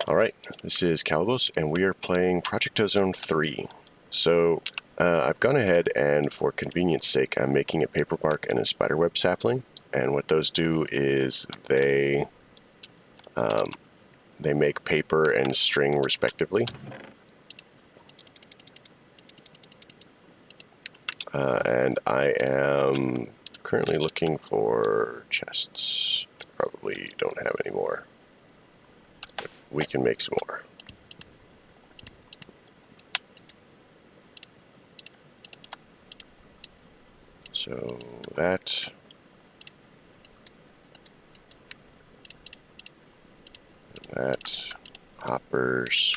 Alright, this is Calibos, and we are playing Project Ozone 3. So, I've gone ahead and, for convenience sake, I'm making a paper bark and a spiderweb sapling. And what those do is they make paper and string respectively. And I am currently looking for chests. Probably don't have any more. We can make some more. So that, hoppers.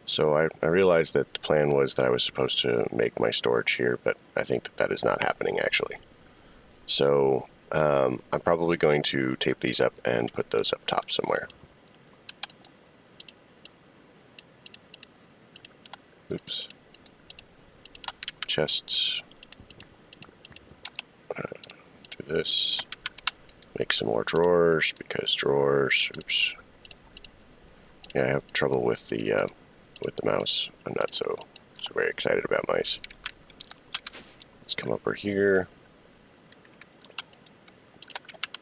So I realized that the plan was that I was supposed to make my storage here, but I think that that is not happening actually. So I'm probably going to tape these up and put those up top somewhere. Oops. Chests. Do this. Make some more drawers, because drawers. Oops. Yeah, I have trouble with the mouse. I'm not so very excited about mice. Let's come over here.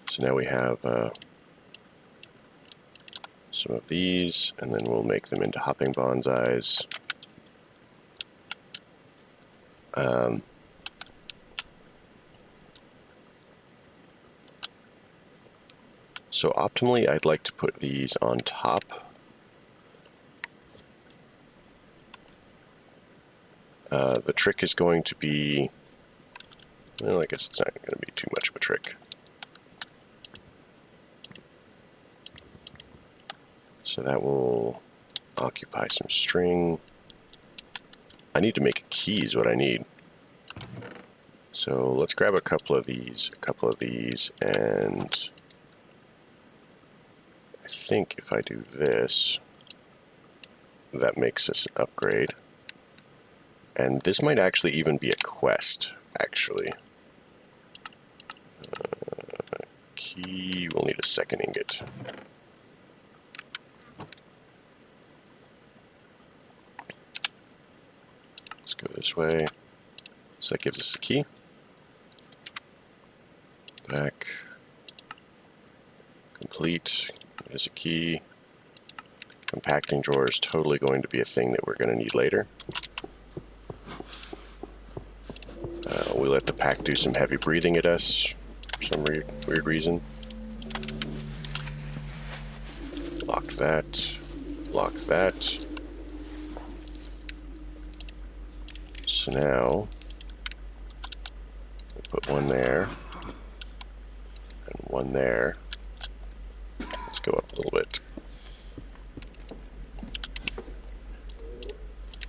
So now we have some of these, and then we'll make them into hopping bonsais. So optimally, I'd like to put these on top. The trick is going to be, well, I guess it's not going to be too much of a trick. So that will occupy some string. I need to make a key is what I need. So let's grab a couple of these, and I think if I do this, that makes us an upgrade. And this might actually even be a quest, actually. Key, we'll need a second ingot. Let's go this way. So that gives us a key. Back. Complete. There's a key. Compacting drawer is totally going to be a thing that we're going to need later. We let the pack do some heavy breathing at us for some weird reason. Lock that. Lock that. So now, we'll put one there, and one there. Let's go up a little bit.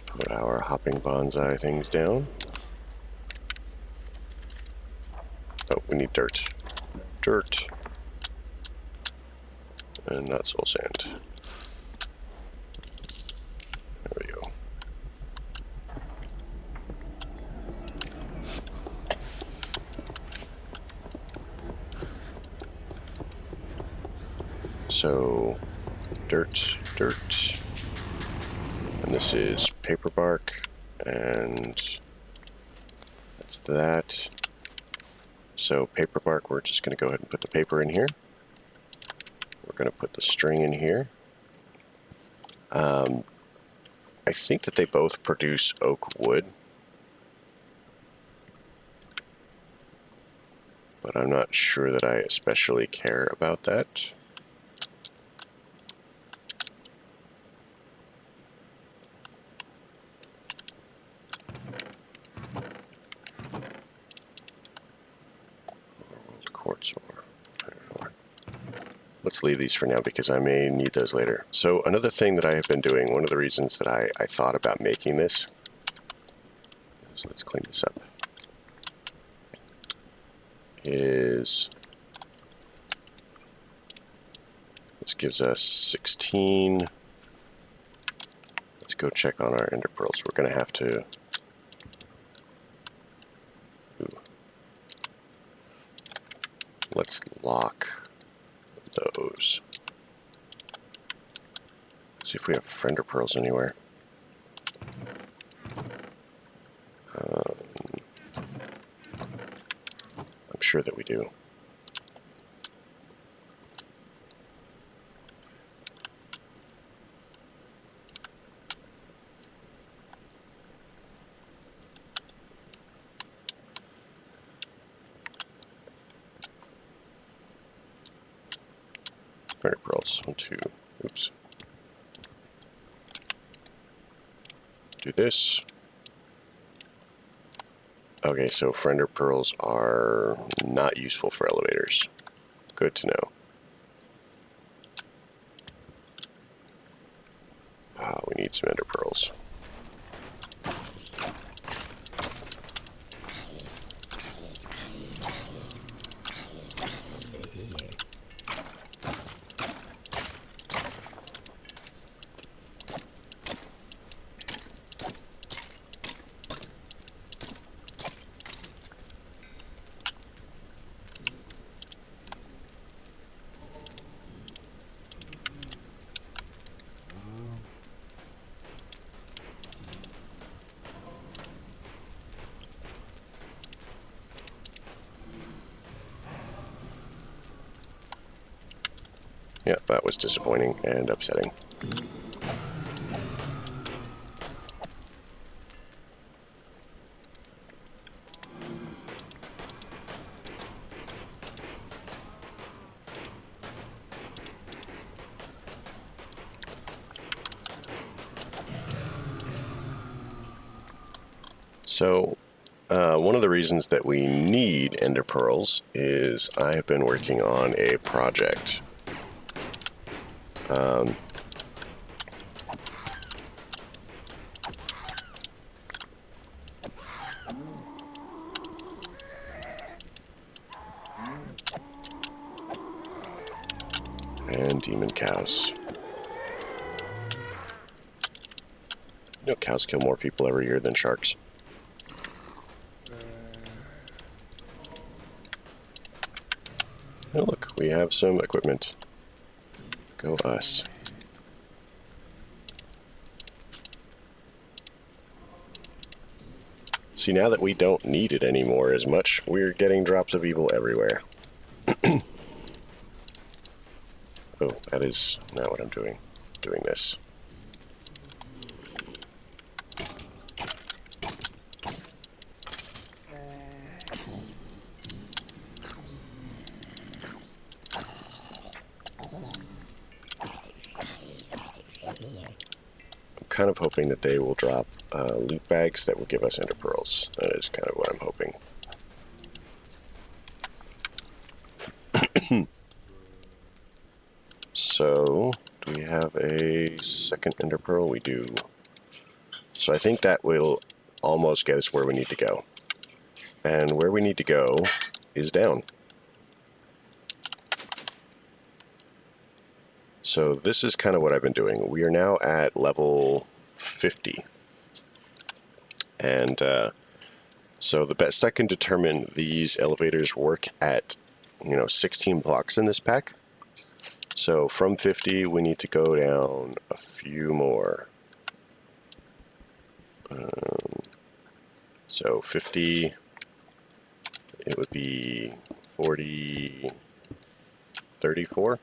Put our hopping bonsai things down. Oh, we need dirt. Dirt. And not soul sand. There we go. So, dirt, and this is paper bark, and that's that. So paper bark, we're just going to go ahead and put the paper in here. We're going to put the string in here. I think that they both produce oak wood, but I'm not sure that I especially care about that. Quartz ore. Let's leave these for now because I may need those later. So another thing that I have been doing, one of the reasons that I thought about making this, so let's clean this up, is this gives us 16. Let's go check on our ender pearls. We're going to have to let's lock those. See if we have friender pearls anywhere. I'm sure that we do. Friender pearls. 1, 2. Oops. Do this. Okay, so friender pearls are not useful for elevators. Good to know. We need some ender pearls. Yeah, that was disappointing and upsetting. So, one of the reasons that we need ender pearls is I have been working on a project. And demon cows. You know, cows kill more people every year than sharks. Oh, look, we have some equipment. Go us. See, now that we don't need it anymore as much, we're getting drops of evil everywhere. Oh, that is not what I'm doing. Doing this. I'm kind of hoping that they will drop loot bags that will give us ender pearls. That is kind of what I'm hoping. So, do we have a second ender pearl? We do. So I think that will almost get us where we need to go. And where we need to go is down. So this is kind of what I've been doing. We are now at level 50. And so the best I can determine, these elevators work at, 16 blocks in this pack. So from 50, we need to go down a few more. So 50, it would be 40, 34.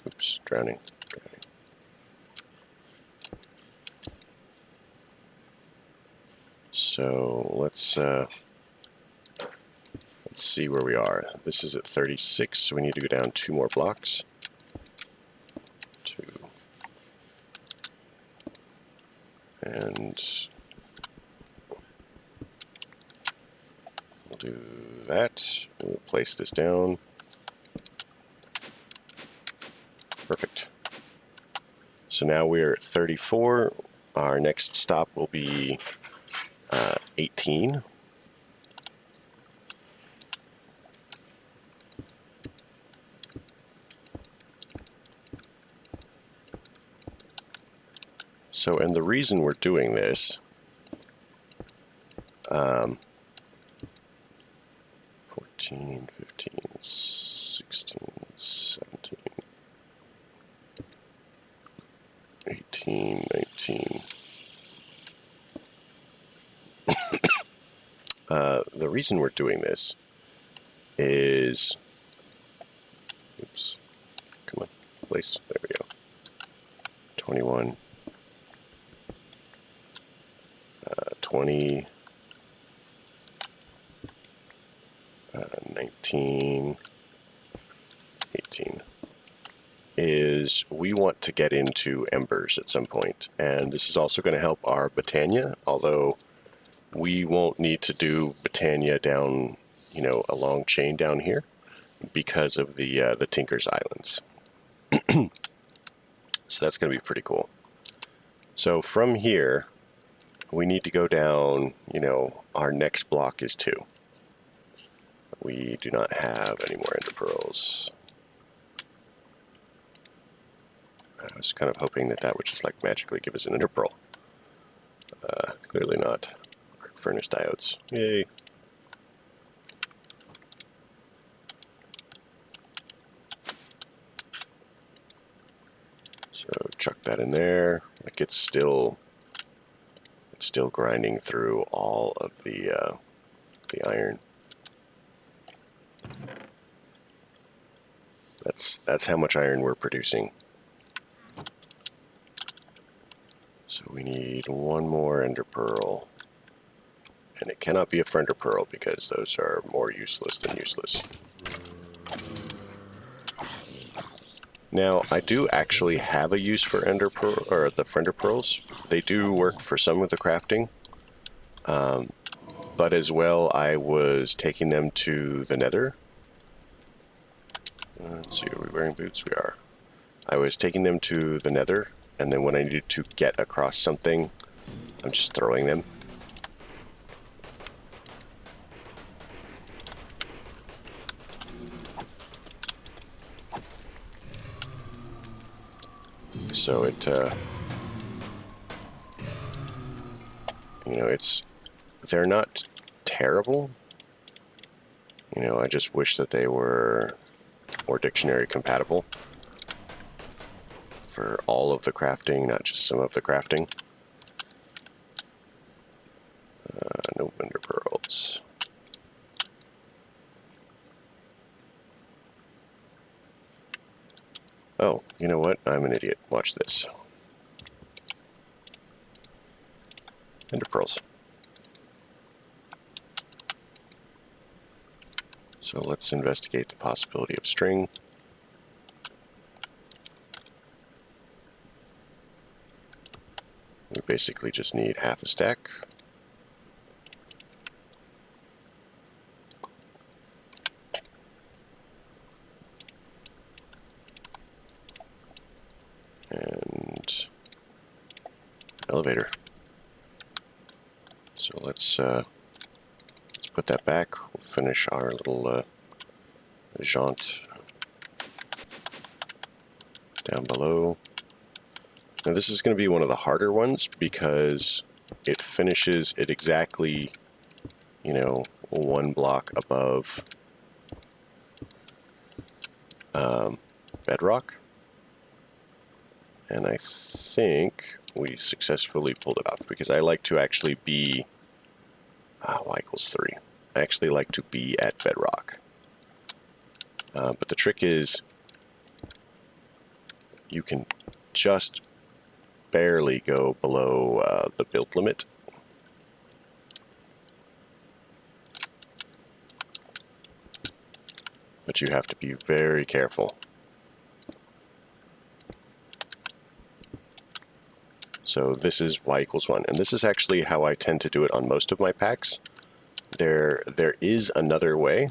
Oops, drowning. So let's see where we are. This is at 36, so we need to go down 2 more blocks. 2. And we'll do that. We'll place this down. Perfect. So now we're at 34. Our next stop will be 18. So, and the reason we're doing this, 14, 15, 16, 17. the reason we're doing this is, oops, come on, place, there we go, 21, 20, 19, 18, is we want to get into embers at some point, and this is also going to help our Botania, although we won't need to do Botania down, you know, a long chain down here because of the Tinker's Islands. So that's going to be pretty cool. So from here, we need to go down, you know, our next block is 2. We do not have any more ender pearls. I was kind of hoping that that would just like magically give us an ender pearl. Clearly not. Arc furnace diodes. Yay. So chuck that in there. Like it's still grinding through all of the iron. That's how much iron we're producing. So we need one more ender pearl. And it cannot be a friender pearl because those are more useless than useless. Now, I do actually have a use for ender pearl, or the friender pearls. They do work for some of the crafting. But as well, I was taking them to the nether. Let's see, are we wearing boots? We are. I was taking them to the nether, and then when I needed to get across something, I'm just throwing them. So it, you know, they're not terrible. You know, I just wish that they were more dictionary compatible for all of the crafting, not just some of the crafting. No ender pearls. Oh, you know what? I'm an idiot. Watch this. Ender pearls. So let's investigate the possibility of string. We basically just need half a stack. And elevator. So let's put that back. We'll finish our little jaunt down below. Now this is going to be one of the harder ones because it finishes it exactly, you know, one block above bedrock. And I think we successfully pulled it off because I like to actually be y equals 3. I actually like to be at bedrock. But the trick is you can just barely go below the build limit. But you have to be very careful. So this is y equals 1, and this is actually how I tend to do it on most of my packs. There is another way,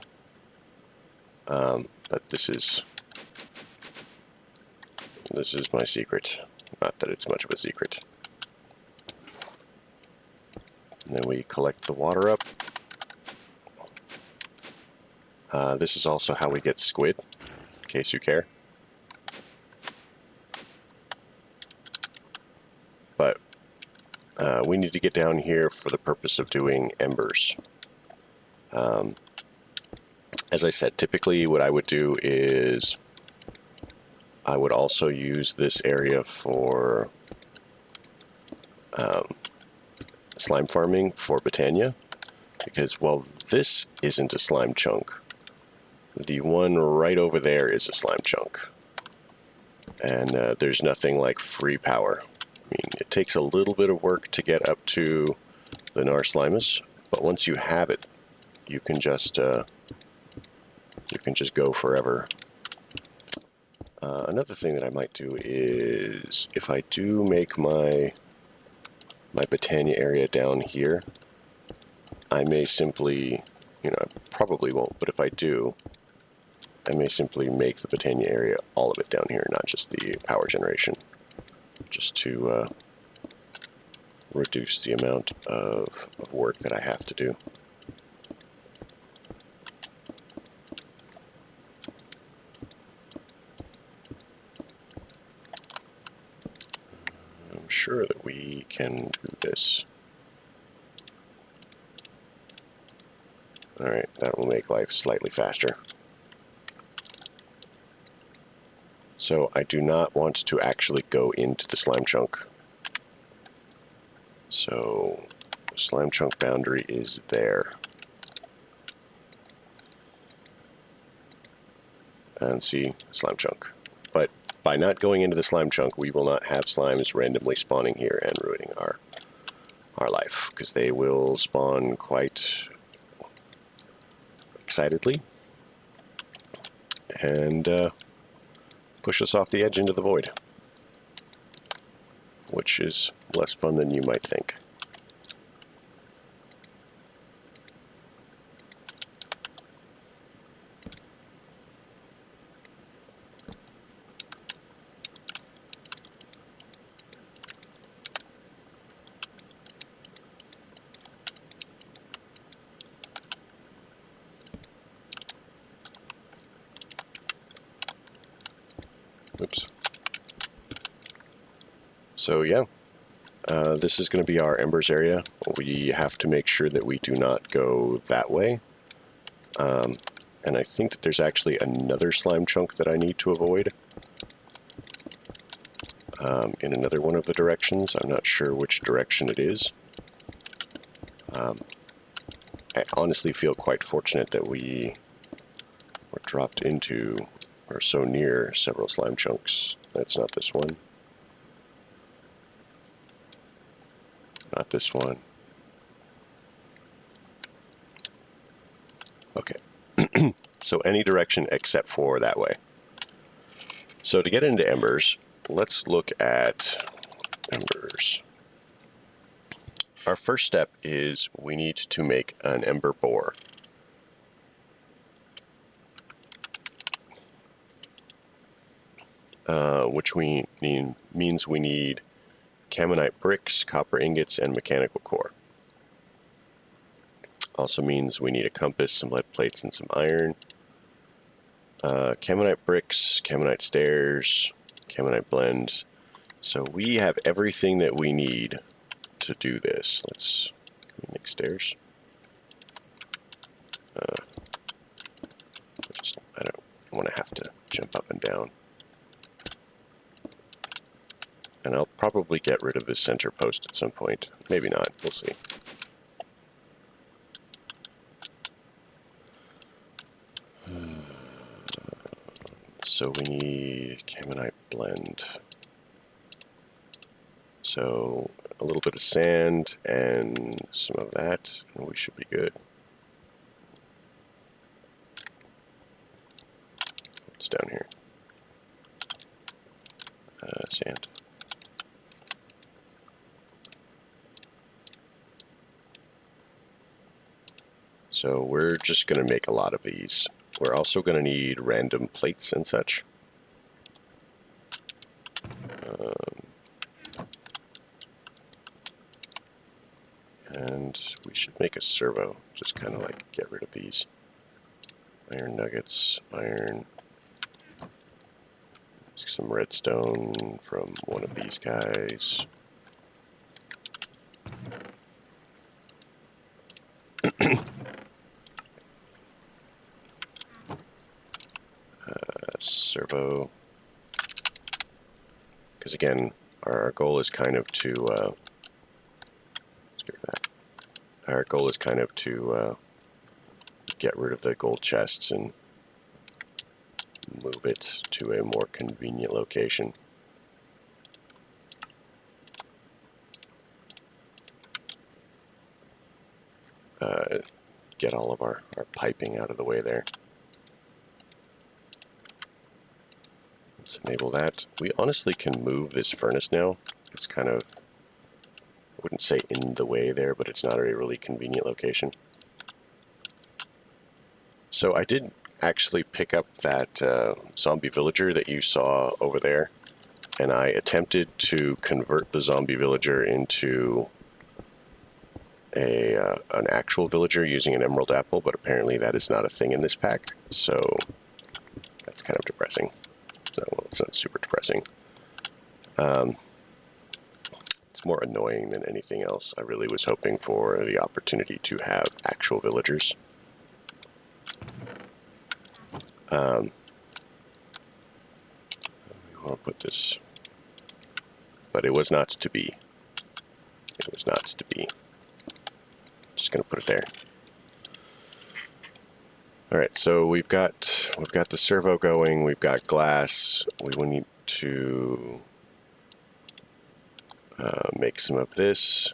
but this is my secret. Not that it's much of a secret. And then we collect the water up. This is also how we get squid, in case you care. But we need to get down here for the purpose of doing embers. As I said, typically what I would do is I would also use this area for slime farming for Botania, because, well, this isn't a slime chunk. The one right over there is a slime chunk. And there's nothing like free power. I mean, it takes a little bit of work to get up to the Narslimus, but once you have it, you can just go forever. Another thing that I might do is, if I do make my Botania area down here, I may simply, I probably won't, but if I do, I may simply make the Botania area, all of it down here, not just the power generation, just to reduce the amount of work that I have to do. I'm sure that we can do this. Alright, that will make life slightly faster. So I do not want to actually go into the slime chunk. So the slime chunk boundary is there. And see, slime chunk. But by not going into the slime chunk, we will not have slimes randomly spawning here and ruining our life, because they will spawn quite excitedly and push us off the edge into the void, which is less fun than you might think. Oops. So yeah, this is going to be our embers area. We have to make sure that we do not go that way. And I think that there's actually another slime chunk that I need to avoid in another one of the directions. I'm not sure which direction it is. I honestly feel quite fortunate that we were dropped into, or so near, several slime chunks. That's not this one. Not this one. Okay. So any direction except for that way. So to get into embers, let's look at embers. Our first step is we need to make an ember bore. Which means we need Caminite bricks, copper ingots, and mechanical core. Also means we need a compass, some lead plates, and some iron. Caminite bricks, Caminite stairs, Caminite blends. So we have everything that we need to do this. Let's make stairs. I don't want to have to jump up and down. And I'll probably get rid of this center post at some point. Maybe not. We'll see. So we need Caminite blend. So a little bit of sand and some of that, and we should be good. What's down here? Sand. So we're just going to make a lot of these. We're also going to need random plates and such. And we should make a servo, just kind of like get rid of these. Iron nuggets, iron. Some redstone from one of these guys. Servo. Because again, our goal is kind of to let's get that. Our goal is kind of to get rid of the gold chests and move it to a more convenient location. Get all of our piping out of the way there. Let's enable that. We honestly can move this furnace now. It's kind of, I wouldn't say in the way there, but it's not a really convenient location. So I did actually pick up that zombie villager that you saw over there, and I attempted to convert the zombie villager into an actual villager using an emerald apple, but apparently that is not a thing in this pack, so that's kind of depressing. So, well, it's not super depressing. It's more annoying than anything else. I really was hoping for the opportunity to have actual villagers. I'll put this, but it was not to be. It was not to be. Just gonna put it there. All right, so we've got the servo going. We've got glass. We will need to make some of this,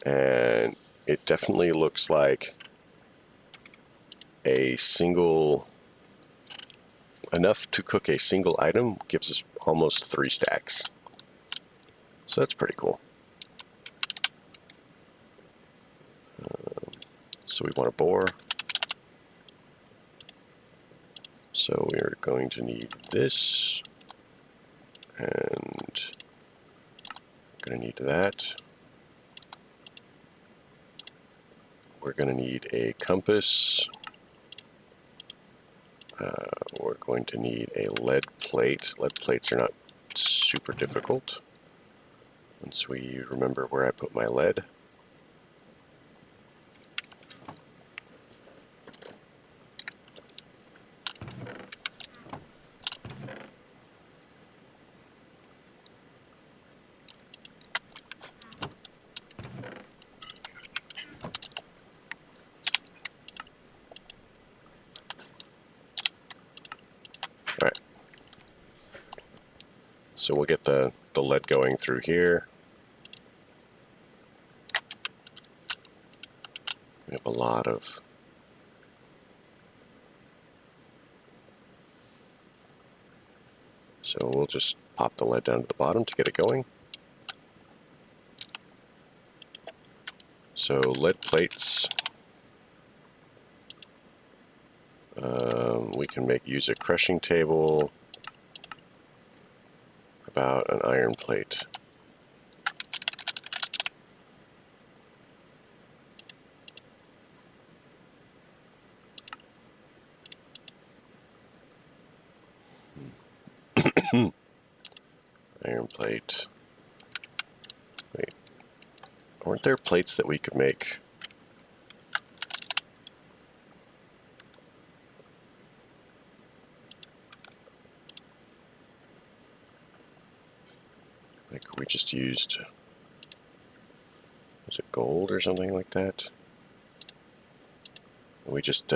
and it definitely looks like a single, enough to cook a single item gives us almost 3 stacks. So that's pretty cool. So we want a boar. So we're going to need this, and we're going to need that. We're going to need a compass. We're going to need a lead plate. Lead plates are not super difficult once we remember where I put my lead. Alright. So we'll get the lead going through here. We have a lot of so we'll just pop the lead down to the bottom to get it going. So lead plates. We can use a crushing table. About an iron plate. Iron plate. Wait, weren't there plates that we could make? Like we just used, was it gold or something like that? We just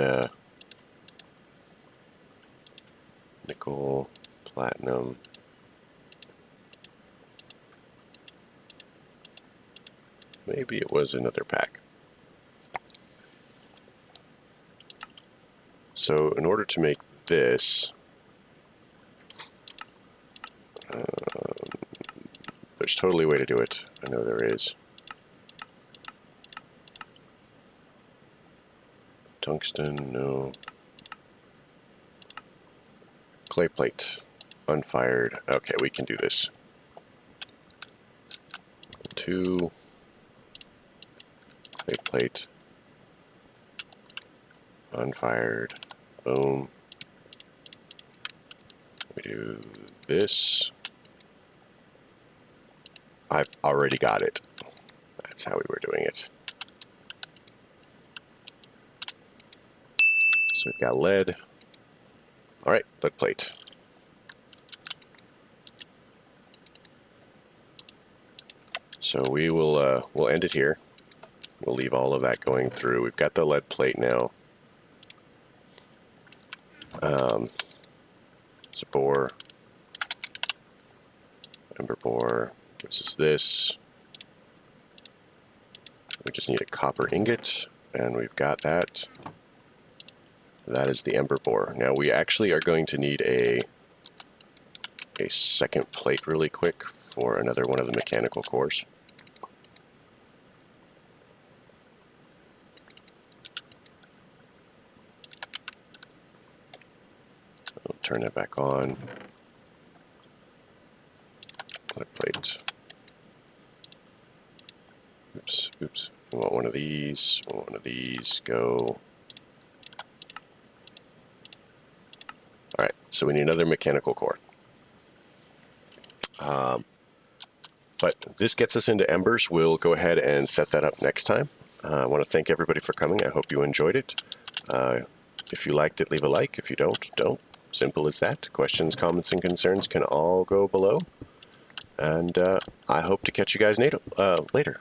nickel, platinum. Maybe it was another pack. So in order to make this, there's totally a way to do it. I know there is. Tungsten, no. Clay plate, unfired. Okay, we can do this. 2. Clay plate, unfired. Boom. We do this. I've already got it. That's how we were doing it. So we've got lead. All right, lead plate. So we will we'll end it here. We'll leave all of that going through. We've got the lead plate now. It's a bore. Ember bore gives us this. We just need a copper ingot, and we've got that. That is the ember bore. Now we actually are going to need a second plate really quick for another one of the mechanical cores. I'll turn that back on. Lead plate. Oops, oops. We want one of these. We want one of these. Go. Alright, so we need another mechanical core. But this gets us into embers. We'll go ahead and set that up next time. I want to thank everybody for coming. I hope you enjoyed it. If you liked it, leave a like. If you don't, don't. Simple as that. Questions, comments, and concerns can all go below. And I hope to catch you guys later.